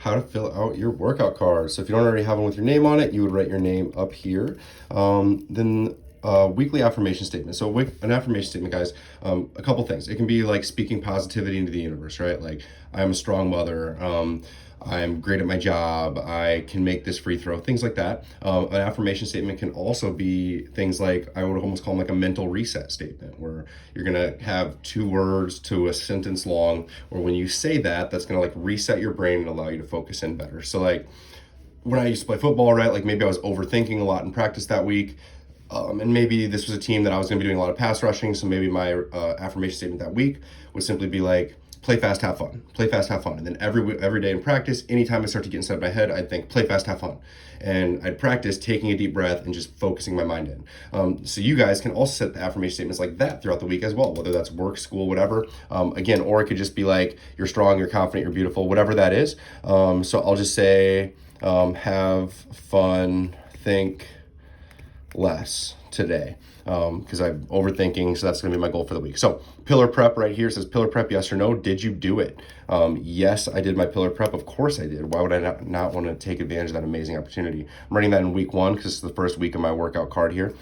how to fill out your workout card. So if you don't already have one with your name on it, you would write your name up here. Then weekly affirmation statement. So an affirmation statement, guys, a couple things. It can be like speaking positivity into the universe, right? Like, I'm a strong mother. I'm great at my job. I can make this free throw, things like that. An affirmation statement can also be things like, I would almost call them like a mental reset statement, where you're gonna have 2 words to a sentence long, or when you say that, that's gonna like reset your brain and allow you to focus in better. So like, when I used to play football, right, like maybe I was overthinking a lot in practice that week. And maybe this was a team that I was going to be doing a lot of pass rushing. So maybe my affirmation statement that week would simply be like, play fast, have fun. Play fast, have fun. And then every day in practice, anytime I start to get inside my head, I'd think, play fast, have fun. And I'd practice taking a deep breath and just focusing my mind in. So you guys can also set the affirmation statements like that throughout the week as well, whether that's work, school, whatever. Again, or it could just be like, you're strong, you're confident, you're beautiful, whatever that is. So I'll just say, have fun, think less today, because I'm overthinking, so that's going to be my goal for the week. So pillar prep right here says pillar prep, yes or no. Did you do it? Yes, I did my pillar prep. Of course I did. Why would I not want to take advantage of that amazing opportunity? I'm writing that in week 1 because it's the first week of my workout card here.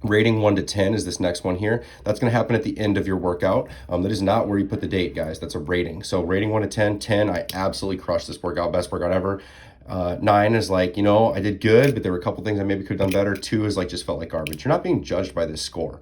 Rating 1 to 10 is this next one here. That's going to happen at the end of your workout. That is not where you put the date, guys. That's a rating. So rating 1 to 10, 10, I absolutely crushed this workout, best workout ever. 9 is like, I did good, but there were a couple things I maybe could have done better. 2 is like, just felt like garbage. You're not being judged by this score.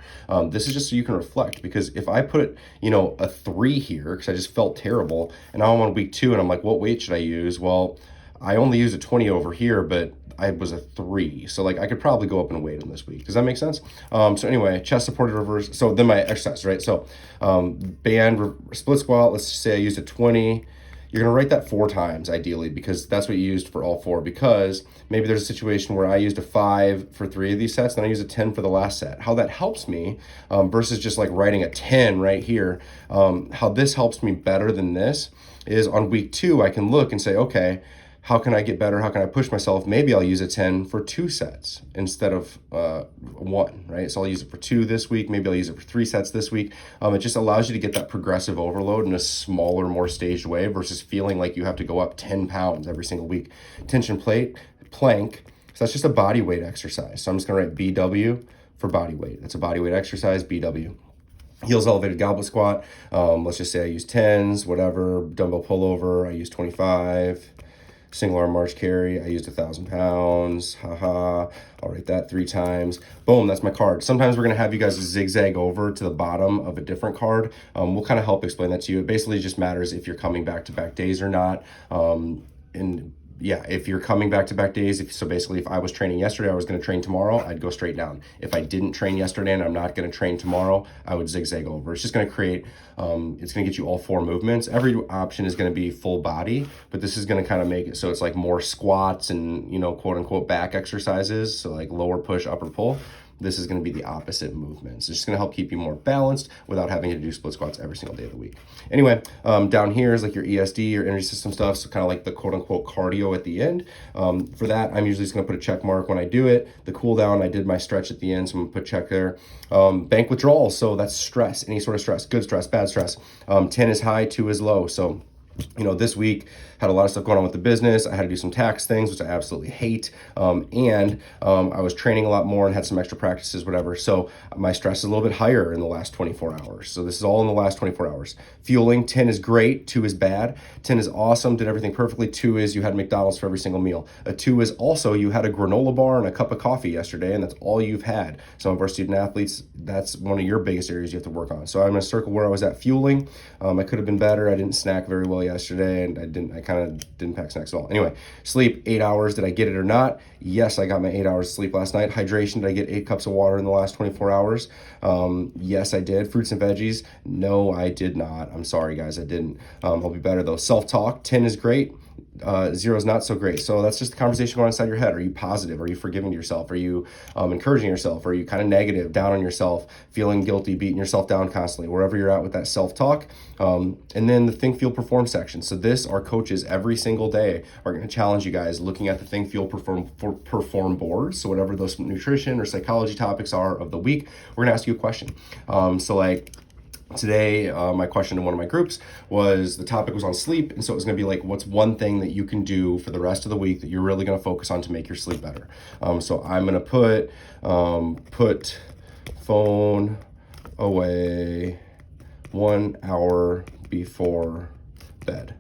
This is just so you can reflect, because if I put, a 3 here, because I just felt terrible, and now I'm on week 2 and I'm like, what weight should I use? Well, I only used a 20 over here, but I was a 3. So like, I could probably go up in weight in this week. Does that make sense? So anyway, chest supported reverse. So then my exercise, right? So band split squat, let's just say I used a 20. You're going to write that 4 times ideally, because that's what you used for all 4, because maybe there's a situation where I used a 5 for 3 of these sets, then I used a 10 for the last set. How that helps me versus just like writing a 10 right here, how this helps me better than this is on week 2, I can look and say, okay, how can I get better? How can I push myself? Maybe I'll use a 10 for 2 sets instead of 1, right? So I'll use it for 2 this week. Maybe I'll use it for 3 sets this week. It just allows you to get that progressive overload in a smaller, more staged way versus feeling like you have to go up 10 pounds every single week. Tension plate, plank. So that's just a body weight exercise. So I'm just gonna write BW for body weight. That's a body weight exercise, BW. Heels elevated goblet squat. Let's just say I use 10s, whatever. Dumbbell pullover, I use 25. Single arm march carry, I used 1,000 pounds. I'll write that 3 times. Boom, that's my card. Sometimes we're gonna have you guys zigzag over to the bottom of a different card. We'll kind of help explain that to you. It basically just matters if you're coming back-to-back days or not. And yeah, if you're coming back-to-back days, so basically if I was training yesterday, I was gonna train tomorrow, I'd go straight down. If I didn't train yesterday and I'm not gonna train tomorrow, I would zigzag over. It's just gonna create, it's gonna get you all 4 movements. Every option is gonna be full body, but this is gonna kind of make it so it's like more squats and, quote unquote back exercises. So like lower push, upper pull. This is going to be the opposite movements. It's just going to help keep you more balanced without having to do split squats every single day of the week. Anyway, down here is like your ESD, your energy system stuff. So kind of like the quote unquote cardio at the end. For that, I'm usually just going to put a check mark when I do it. The cool down, I did my stretch at the end, so I'm going to put check there. Bank withdrawal. So that's stress, any sort of stress, good stress, bad stress. 10 is high, 2 is low. So this week had a lot of stuff going on with the business. I had to do some tax things, which I absolutely hate. And I was training a lot more and had some extra practices, whatever. So my stress is a little bit higher in the last 24 hours. So this is all in the last 24 hours. Fueling, 10 is great, 2 is bad. 10 is awesome, did everything perfectly. 2 is you had McDonald's for every single meal. A 2 is also you had a granola bar and a cup of coffee yesterday, and that's all you've had. Some of our student athletes, that's one of your biggest areas you have to work on. So I'm gonna circle where I was at fueling. I could have been better. I didn't snack very well yesterday, and I kind of didn't pack snacks at all. Anyway, sleep, 8 hours. Did I get it or not? Yes, I got my 8 hours of sleep last night. Hydration, did I get 8 cups of water in the last 24 hours? Yes, I did. Fruits and veggies? No, I did not. I'm sorry, guys, I didn't. I'll be better though. Self-talk, 10 is great. 0 is not so great. So that's just the conversation going inside your head. Are you positive? Are you forgiving yourself? Are you encouraging yourself? Are you kind of negative, down on yourself, feeling guilty, beating yourself down constantly, wherever you're at with that self-talk? And then the think, feel, perform section. So this, our coaches every single day are going to challenge you guys looking at the think, feel, perform board. So whatever those nutrition or psychology topics are of the week, we're going to ask you a question. So like, Today, my question in one of my groups was, the topic was on sleep. And so it was going to be like, what's one thing that you can do for the rest of the week that you're really going to focus on to make your sleep better? So I'm going to put phone away 1 hour before bed.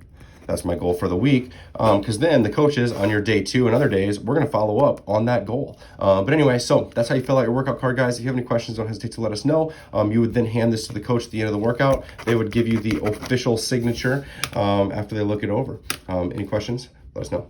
That's my goal for the week, because then the coaches on your day 2 and other days, we're going to follow up on that goal. But anyway, so that's how you fill out your workout card, guys. If you have any questions, don't hesitate to let us know. You would then hand this to the coach at the end of the workout. They would give you the official signature after they look it over. Any questions? Let us know.